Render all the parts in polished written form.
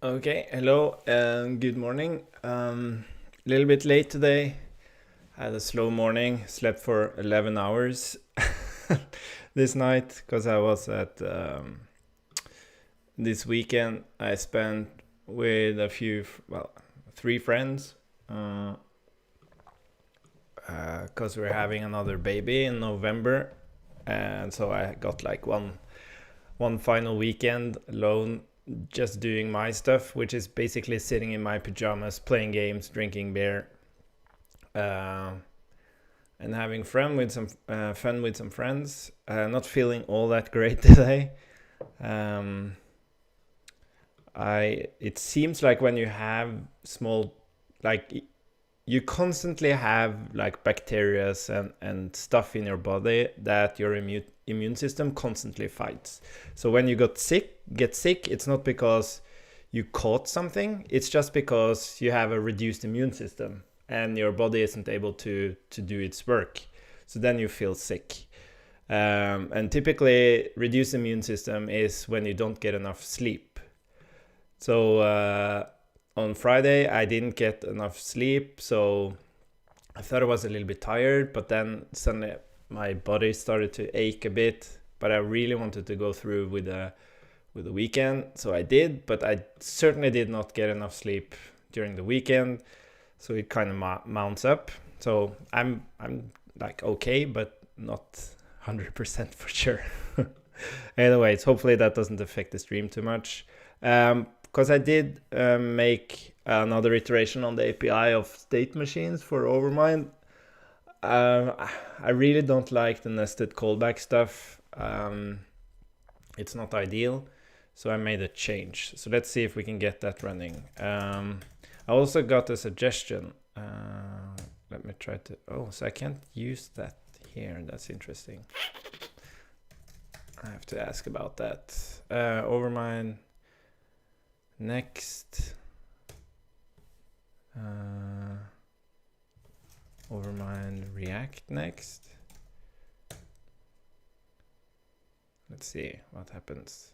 Okay, hello and good morning. Little bit late today. Had a slow morning. Slept for 11 hours this night because I was at this weekend. I spent with a few, well, three friends, because we're having another baby in November, and so I got like one final weekend alone just doing my stuff, which is basically sitting in my pajamas, playing games, drinking beer, and having fun with some friends. Not feeling all that great today. Um, it seems like when you have small, like you constantly have like bacteria and stuff in your body that your immune system constantly fights. So when you get sick, it's not because you caught something, it's just because you have a reduced immune system and your body isn't able to do its work. So then you feel sick. And typically reduced immune system is when you don't get enough sleep. So on Friday I didn't get enough sleep, so I thought I was a little bit tired, but then suddenly my body started to ache a bit. But I really wanted to go through with the weekend, so I did. But I certainly did not get enough sleep during the weekend, so it kind of mounts up. So I'm like okay, but not 100% for sure. Anyways, hopefully that doesn't affect the stream too much. Because I did make another iteration on the API of state machines for Overmind. I really don't like the nested callback stuff. It's not ideal, so I made a change. So let's see if we can get that running. I also got a suggestion. Let me try to... Oh, so I can't use that here. That's interesting. I have to ask about that. Overmind... Next, Overmind React next. Let's see what happens.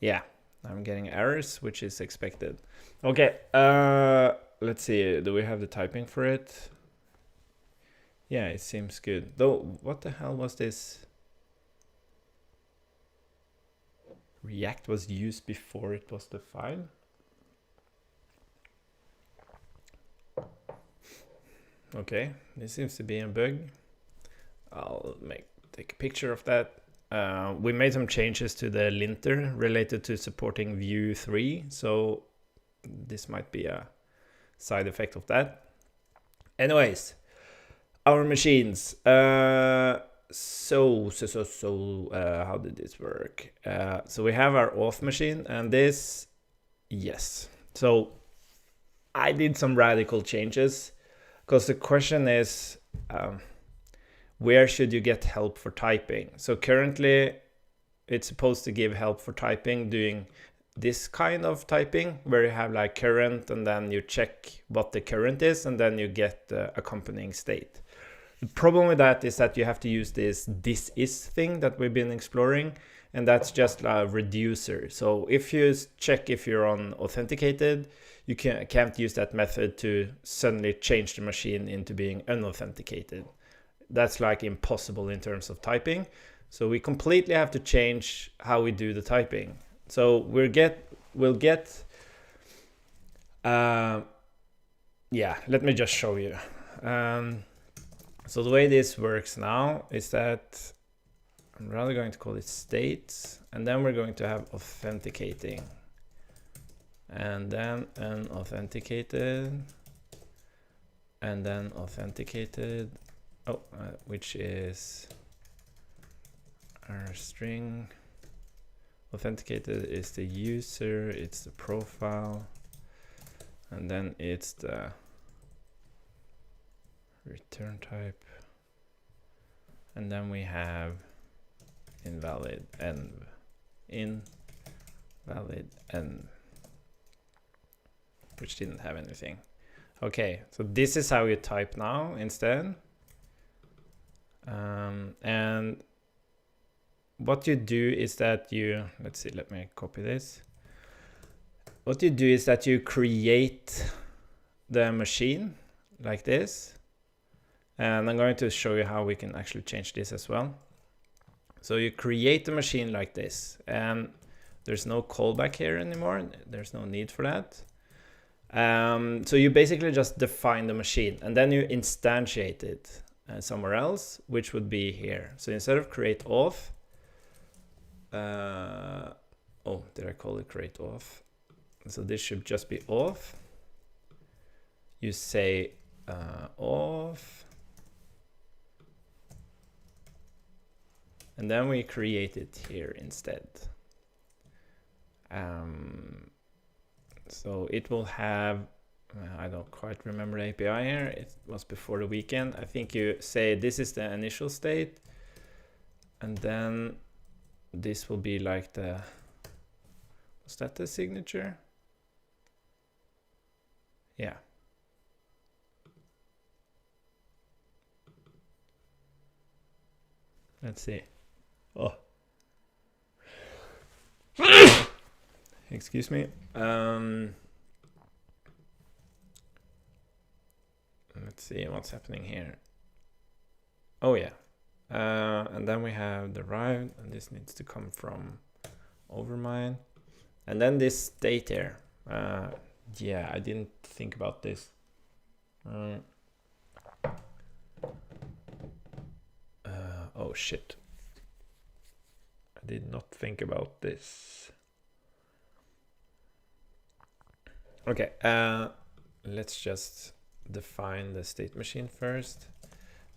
Yeah, I'm getting errors, which is expected. Okay, let's see. Do we have the typing for it? Yeah, it seems good. Though, what the hell was this? React was used before it was defined. Okay, this seems to be a bug. I'll take a picture of that. We made some changes to the linter related to supporting Vue 3, so this might be a side effect of that. Anyways, our machines. So how did this work? So we have our auth machine, and this, yes. So I did some radical changes, because the question is, where should you get help for typing? So currently it's supposed to give help for typing doing this kind of typing, where you have like current and then you check what the current is and then you get the accompanying state. The problem with that is that you have to use this is thing that we've been exploring, and that's just a reducer. So if you check if you're on authenticated, you can't use that method to suddenly change the machine into being unauthenticated. That's like impossible in terms of typing. So we completely have to change how we do the typing. So we'll get yeah, let me just show you. So the way this works now is that I'm rather going to call it states, and then we're going to have authenticating, and then unauthenticated, and then authenticated. Oh, which is our string. Authenticated is the user, it's the profile, and then it's the return type, and then we have invalid env, which didn't have anything. Okay, so this is how you type now instead. And what you do is that you, let's see, let me copy this. what you do is that you create the machine like this. And I'm going to show you how we can actually change this as well. So you create the machine like this, and there's no callback here anymore. There's no need for that. So you basically just define the machine, and then you instantiate it somewhere else, which would be here. So instead of create auth, oh, did I call it create auth? So this should just be auth. You say auth. And then we create it here instead. So it will have, I don't quite remember the API here. It was before the weekend. I think you say this is the initial state. And then this will be like the, was that the signature? Yeah. Let's see. Oh. Excuse me. Let's see what's happening here. Oh yeah. And then we have derived, and this needs to come from overmine. And then this state here. Yeah, I didn't think about this. Oh shit. I did not think about this. Okay, let's just define the state machine first.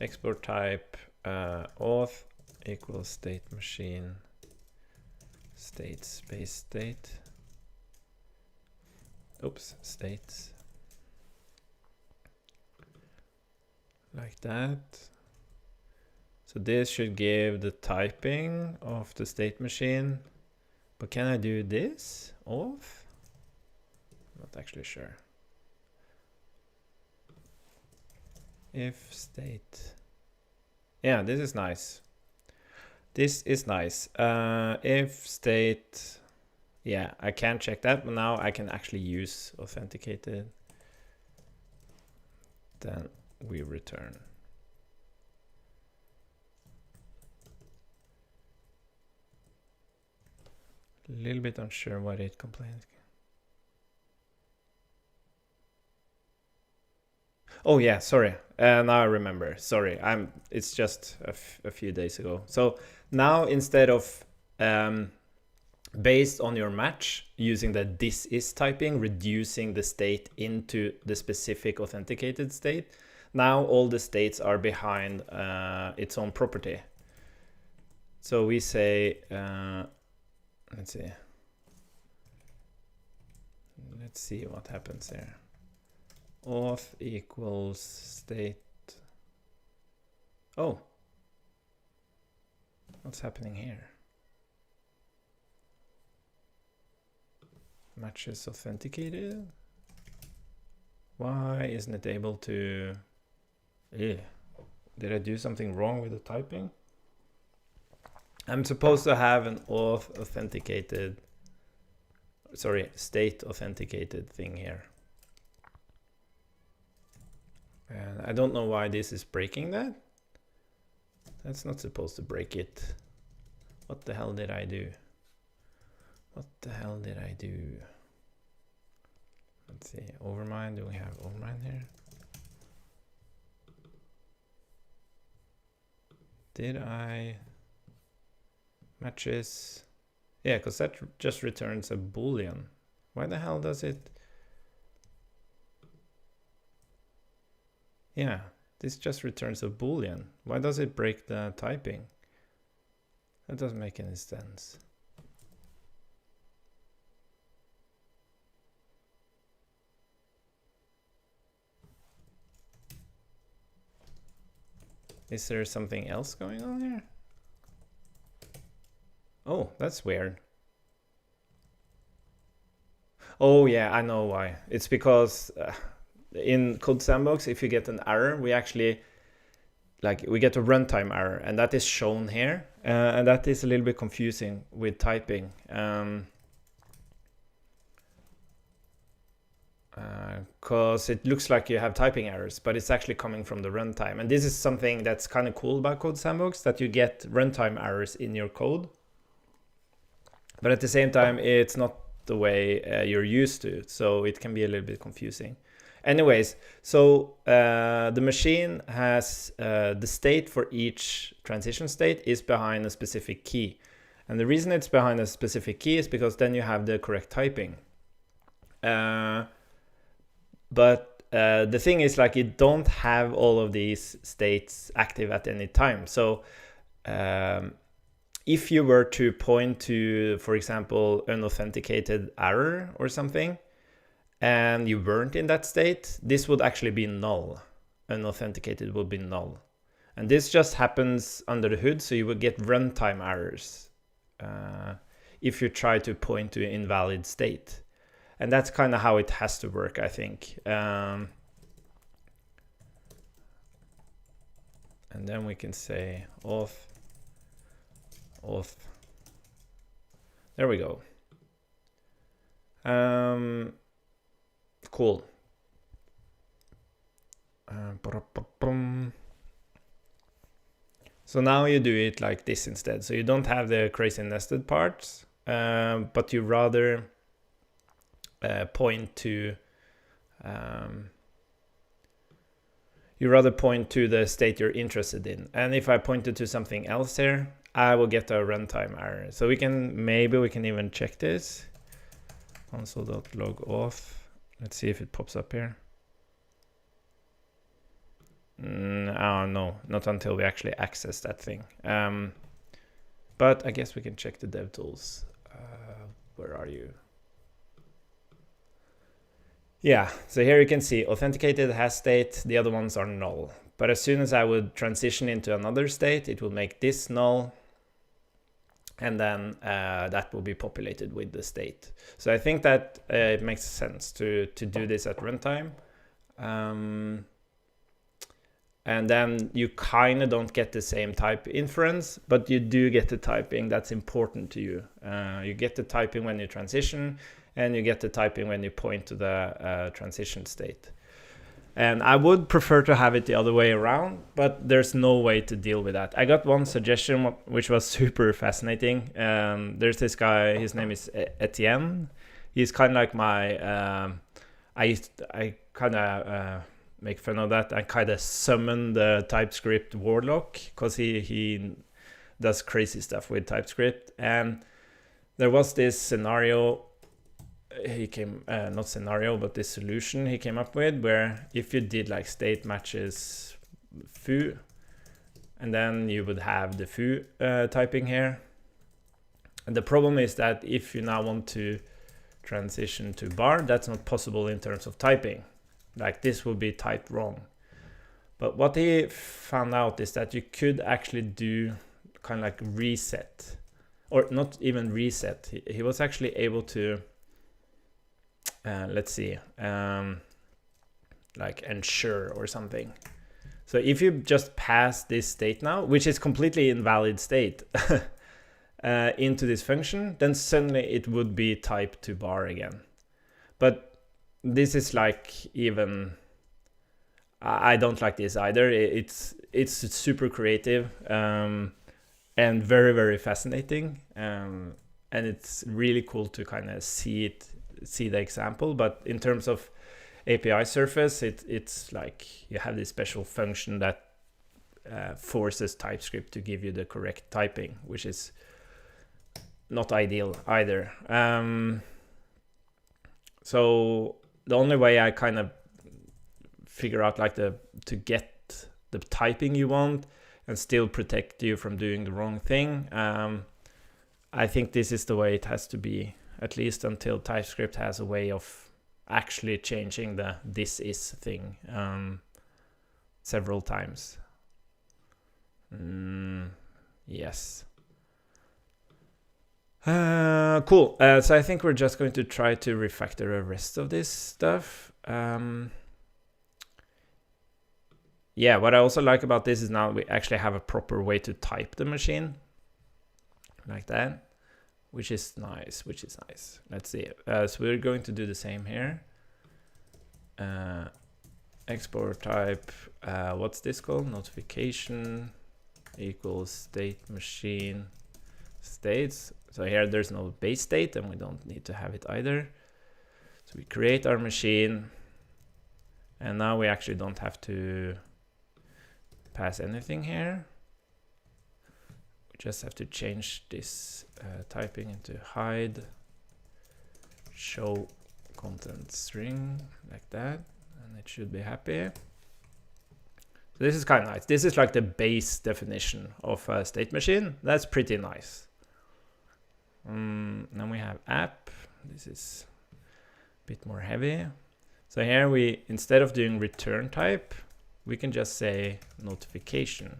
Export type auth equals state machine state space state. Oops, states. Like that. So this should give the typing of the state machine. But can I do this auth? Not actually sure. If state. Yeah, this is nice. This is nice. If state. Yeah, I can check that, but now I can actually use authenticated. Then we return. A little bit unsure what it complains. Oh yeah, sorry. Now I remember. Sorry, it's just a few days ago. So now instead of based on your match using the this is typing, reducing the state into the specific authenticated state, now all the states are behind its own property. So we say, let's see what happens here. Auth equals state. Oh, what's happening here? Matches authenticated. Why isn't it able to? Did I do something wrong with the typing? I'm supposed to have an auth authenticated, sorry, state authenticated thing here. And I don't know why this is breaking that. That's not supposed to break it. What the hell did I do? What the hell did I do? Let's see, overmine, do we have overmine here? Did I matches? Yeah, because that just returns a boolean. Why the hell does it? Yeah, this just returns a boolean. Why does it break the typing? That doesn't make any sense. Is there something else going on here? Oh, that's weird. Oh yeah, I know why. It's because in Codesandbox, if you get an error, we actually we get a runtime error, and that is shown here, and that is a little bit confusing with typing. because it looks like you have typing errors, but it's actually coming from the runtime. And this is something that's kind of cool about Codesandbox, that you get runtime errors in your code. But at the same time, it's not the way you're used to, so it can be a little bit confusing. Anyways, so the machine has the state for each transition state is behind a specific key. And the reason it's behind a specific key is because then you have the correct typing. But the thing is, like, you don't have all of these states active at any time. So if you were to point to, for example, unauthenticated error or something, and you weren't in that state, this would actually be null. Unauthenticated would be null. And this just happens under the hood, so you would get runtime errors if you try to point to an invalid state. And that's kind of how it has to work, I think. And then we can say auth. There we go. Cool. So now you do it like this instead. So you don't have the crazy nested parts, but you rather point to the state you're interested in. And if I pointed to something else here, I will get a runtime error. So maybe we can even check this. Console.log auth. Let's see if it pops up here. Oh no, not until we actually access that thing. But I guess we can check the dev tools. Where are you? Yeah, so here you can see authenticated has state, the other ones are null. But as soon as I would transition into another state, it will make this null. And then that will be populated with the state. So I think that it makes sense to do this at runtime. And then you kind of don't get the same type inference, but you do get the typing that's important to you. You get the typing when you transition, and you get the typing when you point to the transition state. And I would prefer to have it the other way around, but there's no way to deal with that. I got one suggestion which was super fascinating. There's this guy, his name is Etienne. He's kind of like my, I kind of make fun of that. I kind of summon the TypeScript warlock because he does crazy stuff with TypeScript. And there was this scenario but this solution he came up with, where if you did like state matches foo, and then you would have the foo typing here. And the problem is that if you now want to transition to bar, that's not possible in terms of typing. Like, this will be typed wrong. But what he found out is that you could actually do kind of like reset, or not even reset. He was actually able to let's see, like ensure or something. So if you just pass this state now, which is completely invalid state, into this function, then suddenly it would be typed to bar again. But this is like, even I don't like this either. It's super creative and very, very fascinating, and it's really cool to kind of see the example. But in terms of API surface, it's like you have this special function that forces TypeScript to give you the correct typing, which is not ideal either. So the only way I kind of figure out like to get the typing you want and still protect you from doing the wrong thing, I think this is the way it has to be, at least until TypeScript has a way of actually changing the this is thing several times. Yes. Cool. So I think we're just going to try to refactor the rest of this stuff. Yeah, what I also like about this is now we actually have a proper way to type the machine like that, which is nice, Let's see. So we're going to do the same here. export type, what's this called? Notification equals state machine states. So here there's no base state and we don't need to have it either. So we create our machine and now we actually don't have to pass anything here. We just have to change this typing into hide show content string like that, and it should be happy. So this is kind of nice. This is like the base definition of a state machine. That's pretty nice. Then we have app. This is a bit more heavy. So here we, instead of doing return type, we can just say notification.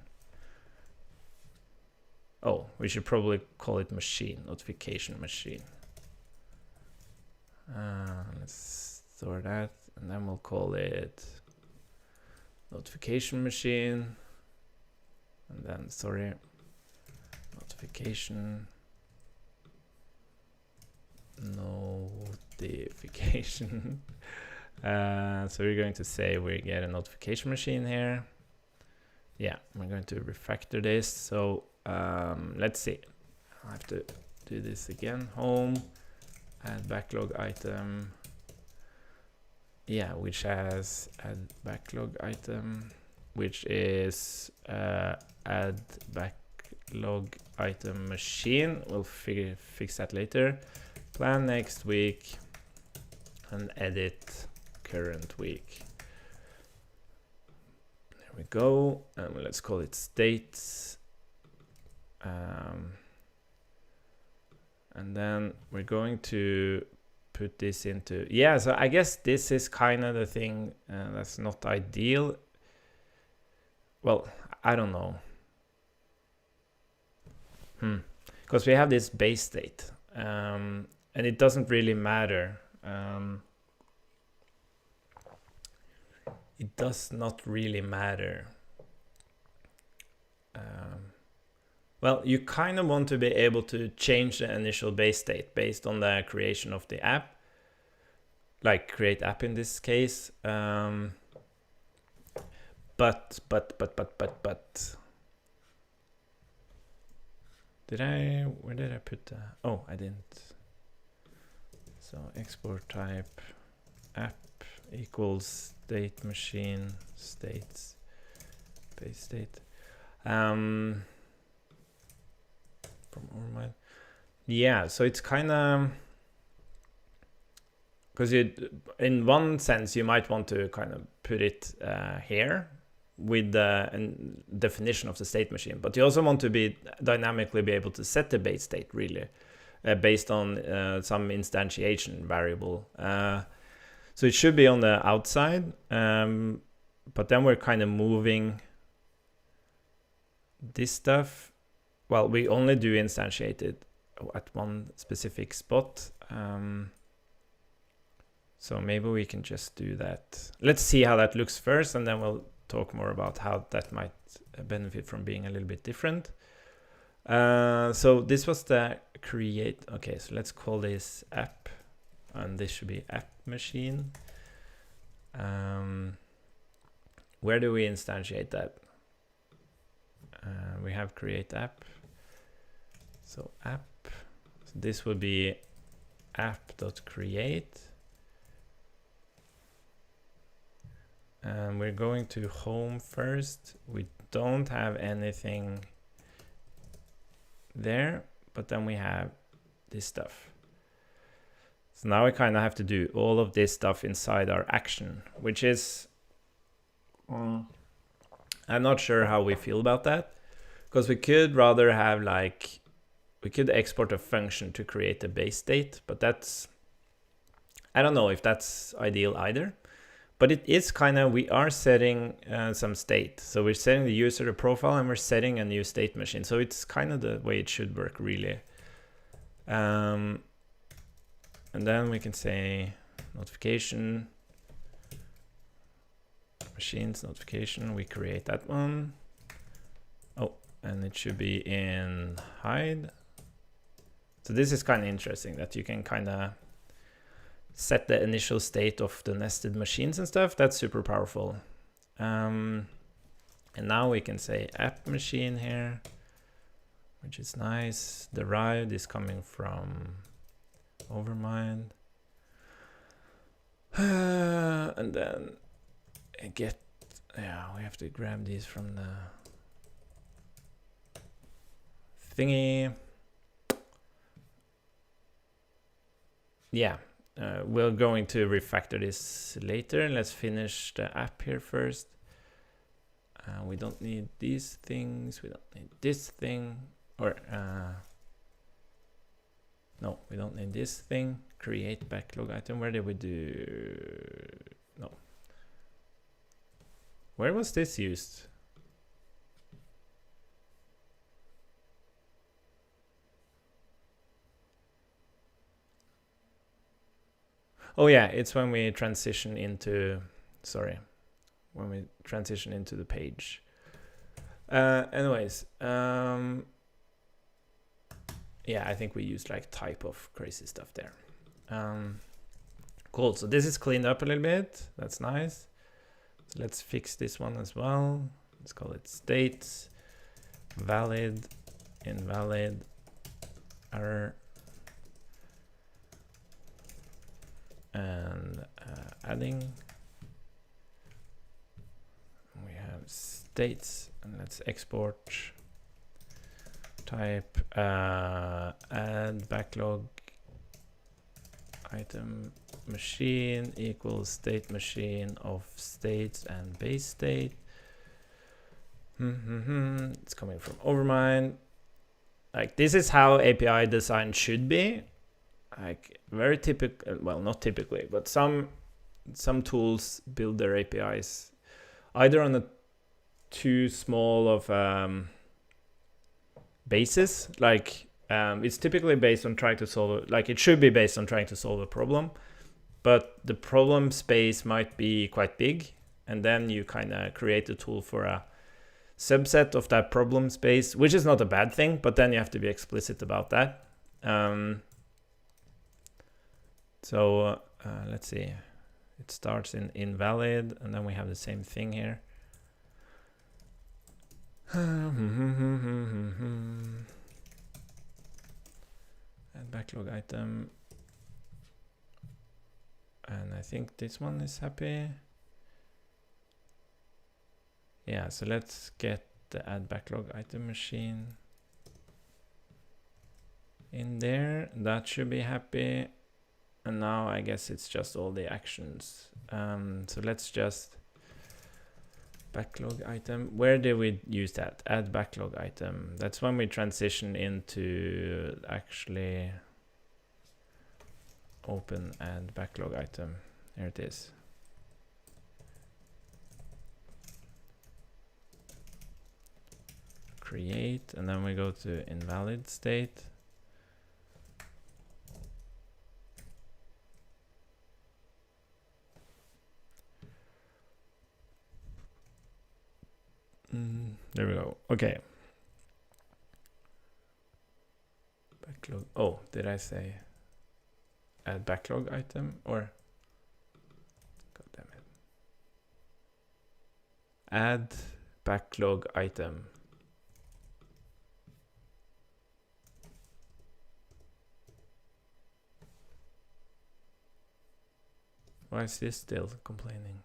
Oh, we should probably call it machine, notification machine. Let's store that, and then we'll call it notification machine, and then, sorry, notification, notification. So we're going to say we get a notification machine here. Yeah, we're going to refactor this. So let's see. I have to do this again. Home, add backlog item. Yeah, which has add backlog item, which is add backlog item machine. We'll fix that later. Plan next week and edit current week. There we go. And let's call it states. And then we're going to put this into, yeah, so I guess this is kind of the thing that's not ideal. Well, I don't know. Because we have this base state, and it doesn't really matter. It does not really matter. Well, you kind of want to be able to change the initial base state based on the creation of the app, like create app in this case. But where did I put that? Oh, I didn't. So export type app equals state machine states base state. Yeah, so it's kind of, because in one sense you might want to kind of put it here with the definition of the state machine, but you also want to be dynamically be able to set the base state really based on some instantiation variable. So it should be on the outside, but then we're kind of moving this stuff. Well, we only do instantiate it at one specific spot. So maybe we can just do that. Let's see how that looks first, and then we'll talk more about how that might benefit from being a little bit different. So this was the create. Okay, so let's call this app, and this should be app machine. Where do we instantiate that? We have create app. So app, so this would be app.create. And we're going to home first. We don't have anything there, but then we have this stuff. So now we kind of have to do all of this stuff inside our action, which is, I'm not sure how we feel about that, because we could rather have like, we could export a function to create a base state, but that's, I don't know if that's ideal either. But it is kind of, we are setting some state. So we're setting the user the profile and we're setting a new state machine. So it's kind of the way it should work really. And then we can say notification, machines notification, we create that one. Oh, and it should be in hide. So this is kind of interesting that you can kind of set the initial state of the nested machines and stuff. That's super powerful. And now we can say app machine here, which is nice. Derived is coming from overmind. And then get, yeah, we have to grab these from the thingy. Yeah, we're going to refactor this later. Let's finish the app here first. We don't need these things. We don't need this thing. Or, no, we don't need this thing. Create backlog item. Where did we do? No. Where was this used? Oh yeah, it's when we transition into, sorry, when we transition into the page. Anyways, yeah, I think we used like type of crazy stuff there. Cool, so this is cleaned up a little bit. That's nice. So let's fix this one as well. Let's call it states, valid, invalid, error, and adding. We have states, and let's export type add backlog item machine equals state machine of states and base state. It's coming from overmind. Like, this is how API design should be. Like, very typical, well, not typically, but some tools build their APIs either on a too small of basis. Like, it's typically based on trying to solve, like, it should be based on trying to solve a problem, but the problem space might be quite big, and then you kind of create a tool for a subset of that problem space, which is not a bad thing, but then you have to be explicit about that. So let's see, it starts in invalid, and then we have the same thing here. Add backlog item, and I think this one is happy. Yeah, so let's get the add backlog item machine in there. That should be happy. And now I guess it's just all the actions. So let's just backlog item. Where did we use that? Add backlog item. That's when we transition into actually open add backlog item. There it is. Create, and then we go to invalid state. There we go. Okay. Backlog. Oh, did I say add backlog item or? God damn it. Add backlog item. Why is this still complaining?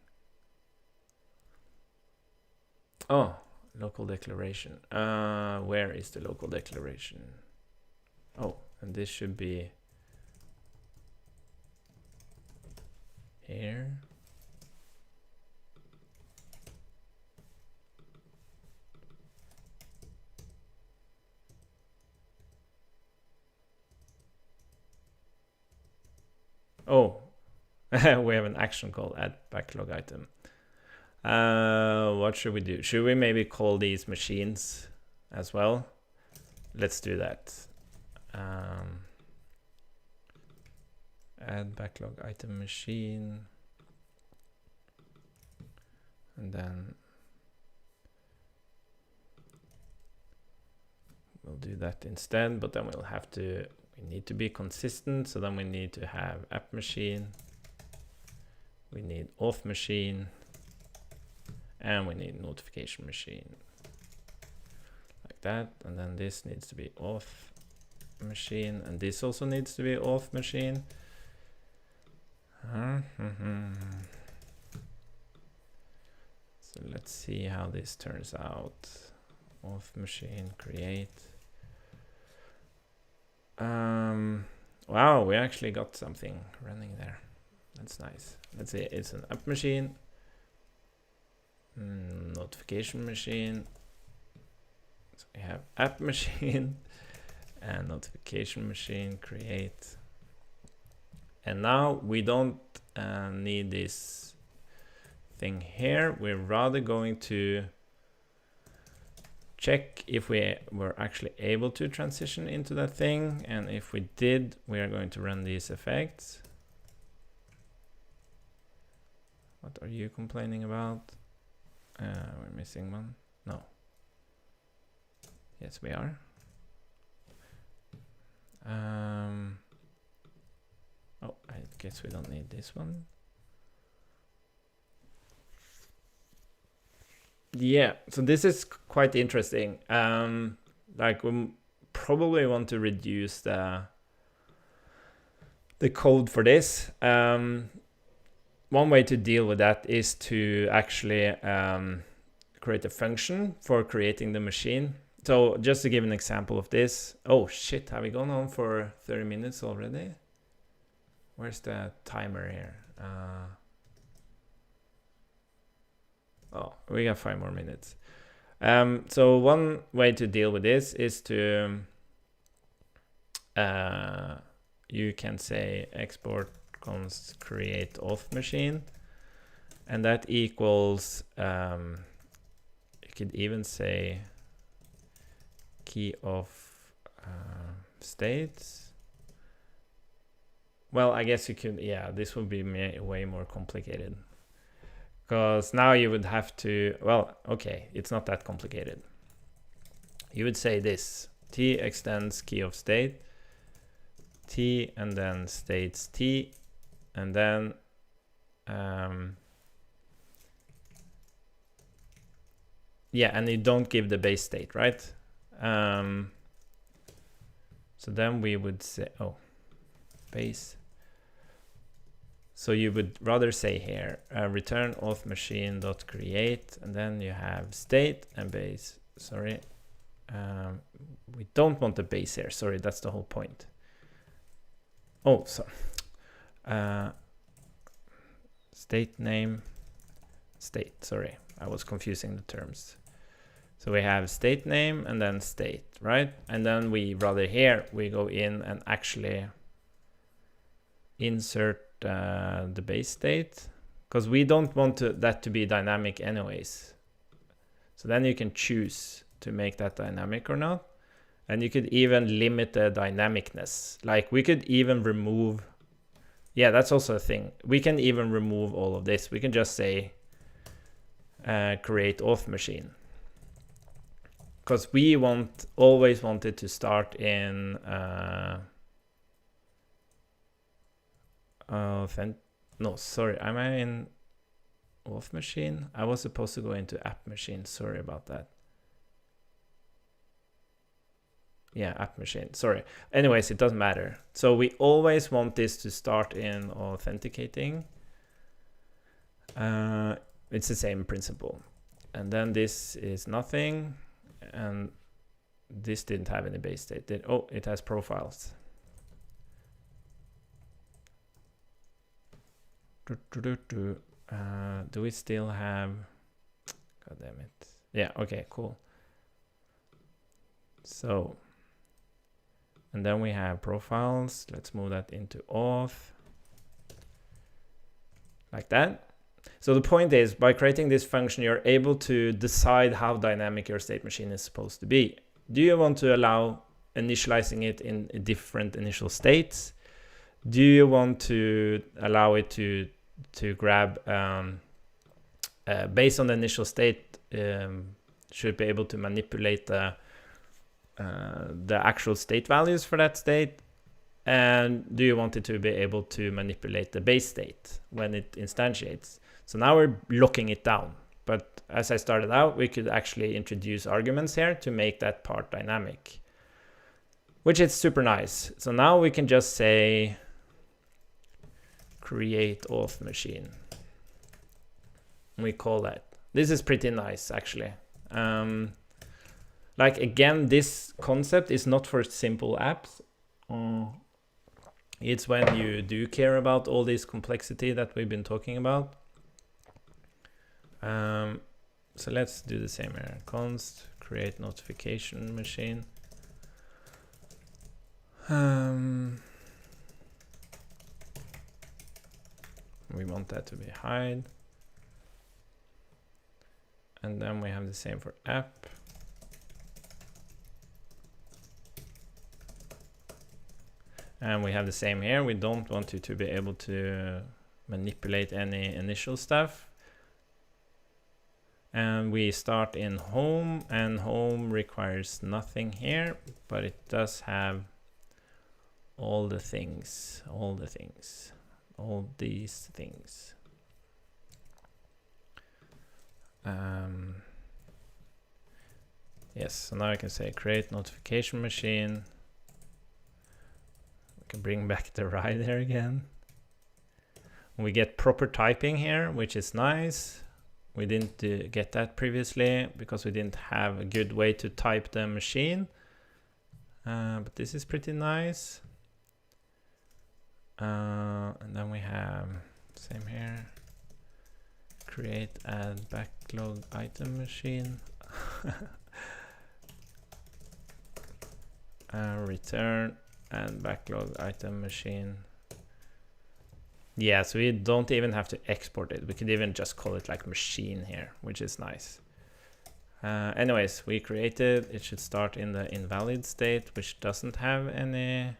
Oh, local declaration. Where is the local declaration? Oh, and this should be here. Oh, we have an action called add backlog item. What should we do? Should we maybe call these machines as well? Let's do that. Add backlog item machine, and then we'll do that instead, but then we'll have to we need to be consistent. So then we need to have app machine, we need auth machine, and we need notification machine, like that. And then this needs to be auth machine, and this also needs to be auth machine. So let's see how this turns out. Auth machine create. Wow, we actually got something running there. That's nice. Let's see, it's an app machine, notification machine. So we have app machine and notification machine create. And now we don't need this thing here. We're rather going to check if we were actually able to transition into that thing. And if we did, we are going to run these effects. What are you complaining about? We're missing one. No. Yes, we are. Oh, I guess we don't need this one. Yeah, so this is quite interesting. Like we probably want to reduce the code for this. One way to deal with that is to actually create a function for creating the machine. So just to give an example of this. Oh shit, have we gone on for 30 minutes already? Where's the timer here? Oh, we got 5 more minutes. So one way to deal with this is to you can say export const create auth machine, and that equals you could even say key of states. Well, I guess you could, yeah, this would be way more complicated. Because now you would have to, well, okay, it's not that complicated. You would say this, t extends key of state, t and then states t, and then yeah, and you don't give the base state, right? So then we would say, oh, base. So you would rather say here, return auth machine dot create, and then you have state and base. Sorry, we don't want the base here. Sorry, that's the whole point. Oh, sorry. State name, state. Sorry, I was confusing the terms. So we have state name and then state, right? And then we rather here we go in and actually insert the base state, because we don't want that to be dynamic anyways. So then you can choose to make that dynamic or not, and you could even limit the dynamicness. Like we could even remove, yeah, that's also a thing. We can even remove all of this. We can just say create auth machine, because we always want it to start in no, sorry, am I in auth machine? I was supposed to go into app machine. Sorry about that. Yeah, app machine. Sorry. Anyways, it doesn't matter. So we always want this to start in authenticating. It's the same principle. And then this is nothing. And this didn't have any base state. Oh, it has profiles. Do we still have, god damn it, yeah, okay, cool. So, and then we have profiles. Let's move that into auth, like that. So the point is, by creating this function, you're able to decide how dynamic your state machine is supposed to be. Do you want to allow initializing it in different initial states? Do you want to allow it to grab based on the initial state, should be able to manipulate the actual state values for that state? And do you want it to be able to manipulate the base state when it instantiates? So now we're locking it down. But as I started out, we could actually introduce arguments here to make that part dynamic, which is super nice. So now we can just say create auth machine. We call that. This is pretty nice, actually. Like, again, this concept is not for simple apps. It's when you do care about all this complexity that we've been talking about. So let's do the same here. Const create notification machine. We want that to be hide. And then we have the same for app. And we have the same here. We don't want you to be able to manipulate any initial stuff. And we start in home, and home requires nothing here, but it does have all these things. Yes, so now I can say create notification machine. We can bring back the rider again. We get proper typing here, which is nice. We didn't get that previously because we didn't have a good way to type the machine. But this is pretty nice. And then we have same here. Create add backlog item machine. Return and backlog item machine. Yeah, so we don't even have to export it. We could even just call it like machine here, which is nice. Anyways, we created, it should start in the invalid state, which doesn't have any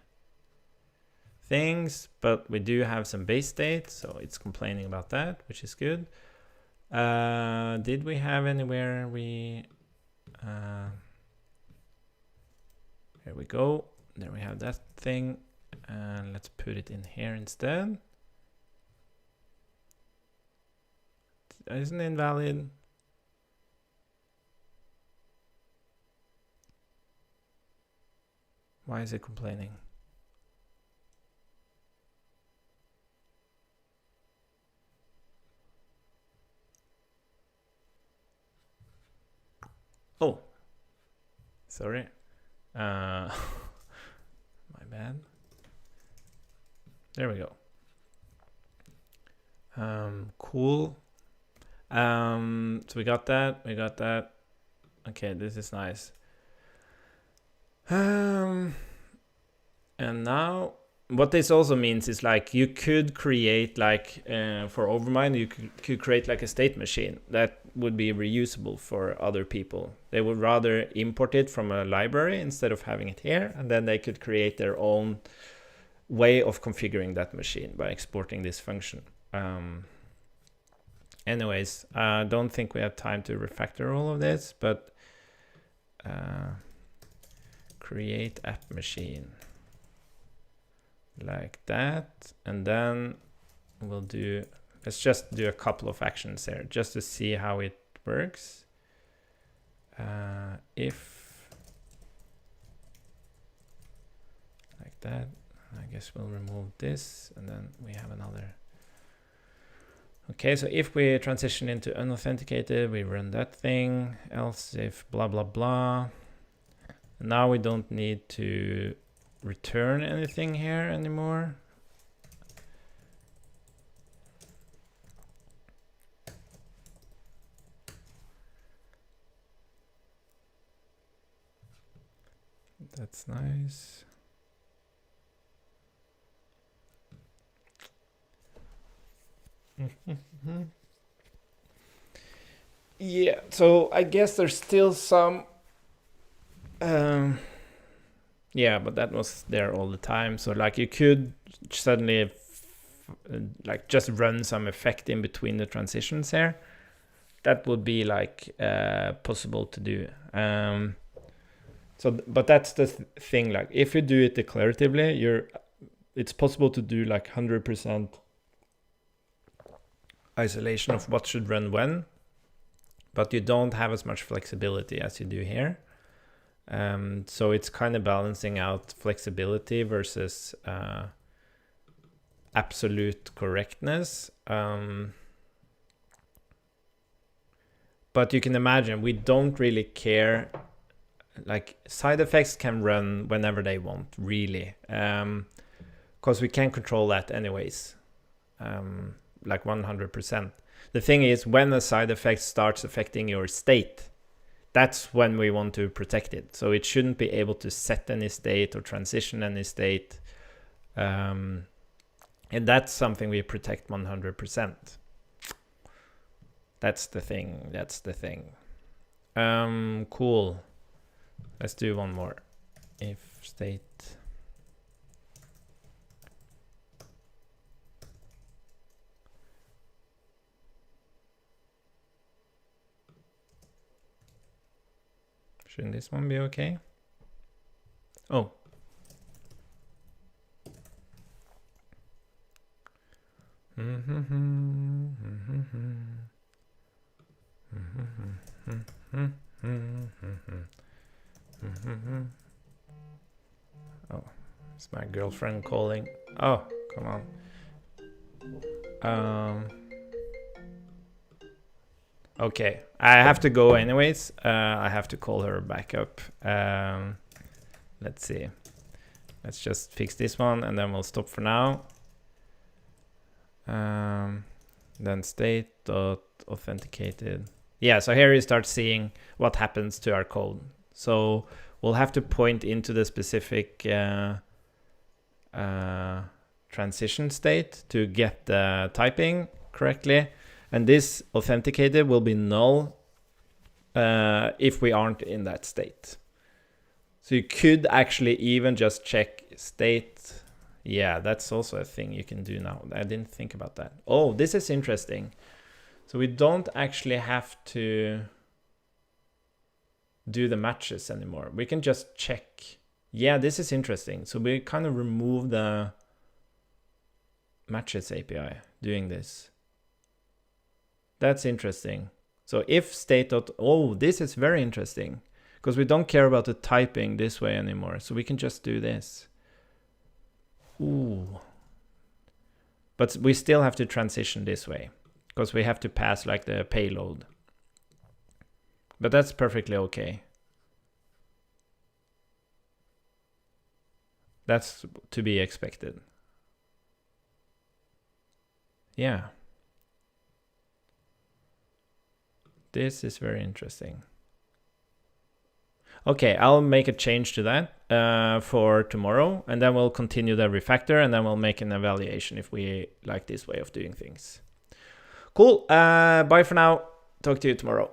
things, but we do have some base state, so it's complaining about that, which is good. Did we have anywhere we... here we go. There we have that thing. And let's put it in here instead. Isn't it invalid? Why is it complaining? Oh, sorry. My bad. There we go. Cool. So we got that. Okay, this is nice. And now what this also means is like you could create like for Overmind, you could create like a state machine that would be reusable for other people. They would rather import it from a library instead of having it here, and then they could create their own way of configuring that machine by exporting this function. Anyways, I don't think we have time to refactor all of this, but create app machine like that, and then let's just do a couple of actions here just to see how it works. If like that, I guess we'll remove this, and then we have another. Okay, so if we transition into unauthenticated, we run that thing, else if blah blah blah. Now we don't need to return anything here anymore. That's nice. Yeah, so I guess there's still some yeah, but that was there all the time. So like you could suddenly like just run some effect in between the transitions here. That would be like possible to do. So but that's the thing, like if you do it declaratively, you're it's possible to do like 100% isolation of what should run when, but you don't have as much flexibility as you do here. So it's kind of balancing out flexibility versus absolute correctness. But you can imagine we don't really care. Like side effects can run whenever they want, really, because we can't control that anyways, like 100%. The thing is, when a side effect starts affecting your state, that's when we want to protect it. So it shouldn't be able to set any state or transition any state. And that's something we protect 100%. That's the thing. Cool. Let's do one more. If state. Shouldn't this one be okay? Oh. Oh, it's my girlfriend calling. Oh, come on. Okay, I have to go anyways. I have to call her back up. Let's see. Let's just fix this one and then we'll stop for now. Then state.authenticated. Yeah, so here you start seeing what happens to our code. So we'll have to point into the specific transition state to get the typing correctly. And this authenticated will be null if we aren't in that state. So you could actually even just check state. Yeah, that's also a thing you can do now. I didn't think about that. Oh, this is interesting. So we don't actually have to do the matches anymore. We can just check. Yeah, this is interesting. So we kind of remove the matches API doing this. That's interesting. So if state. Oh, this is very interesting because we don't care about the typing this way anymore. So we can just do this. Ooh. But we still have to transition this way because we have to pass like the payload. But that's perfectly okay. That's to be expected. Yeah. This is very interesting. Okay, I'll make a change to that for tomorrow, and then we'll continue the refactor, and then we'll make an evaluation if we like this way of doing things. Cool. Bye for now. Talk to you tomorrow.